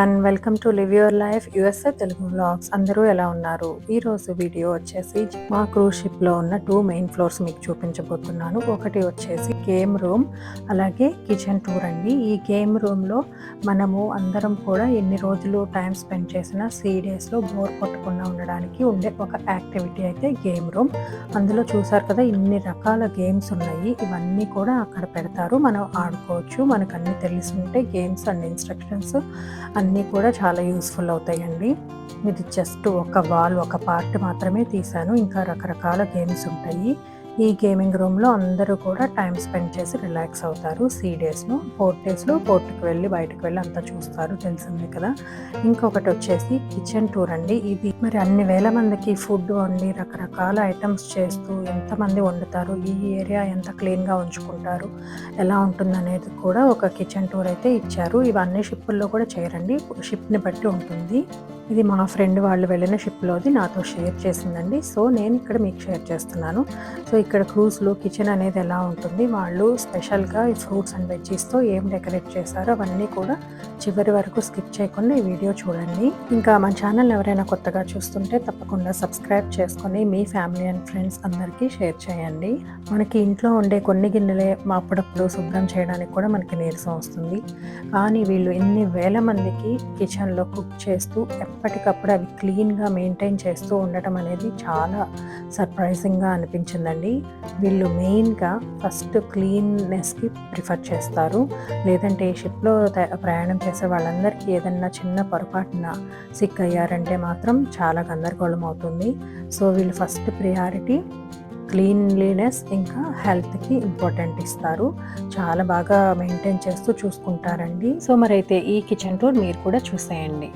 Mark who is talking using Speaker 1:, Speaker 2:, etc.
Speaker 1: Everyone, welcome to live your life USA Telugu vlogs. అందరూ ఎలా ఉన్నారు? ఈరోజు వీడియో వచ్చేసి మా క్రూజ్ షిప్లో ఉన్న 2 మెయిన్ ఫ్లోర్స్ మీకు చూపించబోతున్నాను. ఒకటి వచ్చేసి గేమ్ రూమ్, అలాగే కిచెన్ టూర్ అండి. ఈ గేమ్ రూమ్లో మనము అందరం కూడా ఎన్ని రోజులు టైం స్పెండ్ చేసినా 3 డేస్లో బోర్ కొట్టకుండా ఉండడానికి ఉండే ఒక యాక్టివిటీ అయితే గేమ్ రూమ్. అందులో చూసారు కదా, ఇన్ని రకాల గేమ్స్ ఉన్నాయి. ఇవన్నీ కూడా అక్కడ పెడతారు, మనం ఆడుకోవచ్చు. మనకు అన్నీ తెలిసి ఉంటే గేమ్స్ అండ్ ఇన్స్ట్రక్షన్స్ అన్నీ కూడా చాలా యూస్ఫుల్ అవుతాయండి. ఇది జస్ట్ ఒక వాల్, ఒక పార్ట్ మాత్రమే తీశాను. ఇంకా రకరకాల గేమ్స్ ఉంటాయి. ఈ గేమింగ్ రూమ్లో అందరూ కూడా టైం స్పెండ్ చేసి రిలాక్స్ అవుతారు. 3 డేస్లో 4 డేస్లో పోర్టుకు వెళ్ళి బయటకు వెళ్ళి అంతా చూస్తారు, తెలిసిందే కదా. ఇంకొకటి వచ్చేసి కిచెన్ టూర్ అండి. ఇది మరి అన్ని వేల మందికి ఫుడ్ వండి రకరకాల ఐటమ్స్ చేస్తూ ఎంతమంది వండుతారు, ఈ ఏరియా ఎంత క్లీన్గా ఉంచుకుంటారు, ఎలా ఉంటుందనేది కూడా ఒక కిచెన్ టూర్ అయితే ఇచ్చారు. ఇవన్నీ షిప్పుల్లో కూడా చేయరండి, షిప్ని బట్టి ఉంటుంది. ఇది మా ఫ్రెండ్ వాళ్ళు వెళ్ళిన షిప్లోది నాతో షేర్ చేసిందండి. సో నేను ఇక్కడ మీకు షేర్ చేస్తున్నాను. సో ఇక్కడ క్రూజ్లో కిచెన్ అనేది ఎలా ఉంటుంది, వాళ్ళు స్పెషల్గా ఈ ఫ్రూట్స్ అండ్ వెజ్జీస్తో ఏం డెకరేట్ చేశారో అవన్నీ కూడా చివరి వరకు స్కిప్ చేయకుండా ఈ వీడియో చూడండి. ఇంకా మన ఛానల్ ఎవరైనా కొత్తగా చూస్తుంటే తప్పకుండా సబ్స్క్రైబ్ చేసుకొని మీ ఫ్యామిలీ అండ్ ఫ్రెండ్స్ అందరికీ షేర్ చేయండి. మనకి ఇంట్లో ఉండే కొన్ని గిన్నెలే అప్పుడప్పుడు శుభ్రం చేయడానికి కూడా మనకి నీరసం వస్తుంది. కానీ వీళ్ళు ఎన్ని వేల మందికి కిచెన్లో కుక్ చేస్తూ ఎప్పటికప్పుడు అవి క్లీన్గా మెయింటైన్ చేస్తూ ఉండటం అనేది చాలా సర్ప్రైజింగ్గా అనిపించిందండి. వీళ్ళు మెయిన్గా ఫస్ట్ క్లీన్నెస్కి ప్రిఫర్ చేస్తారు. లేదంటే ఈ షిప్లో ప్రయాణం చేసే వాళ్ళందరికీ ఏదన్నా చిన్న పొరపాటున సిక్ అయ్యారంటే మాత్రం చాలా గందరగోళం అవుతుంది. సో వీళ్ళు ఫస్ట్ ప్రియారిటీ క్లీన్లీనెస్ ఇంకా హెల్త్కి ఇంపార్టెంట్ ఇస్తారు. చాలా బాగా మెయింటైన్ చేస్తూ చూసుకుంటారండి. సో మరైతే ఈ కిచెన్ టూర్ మీరు కూడా చూసేయండి.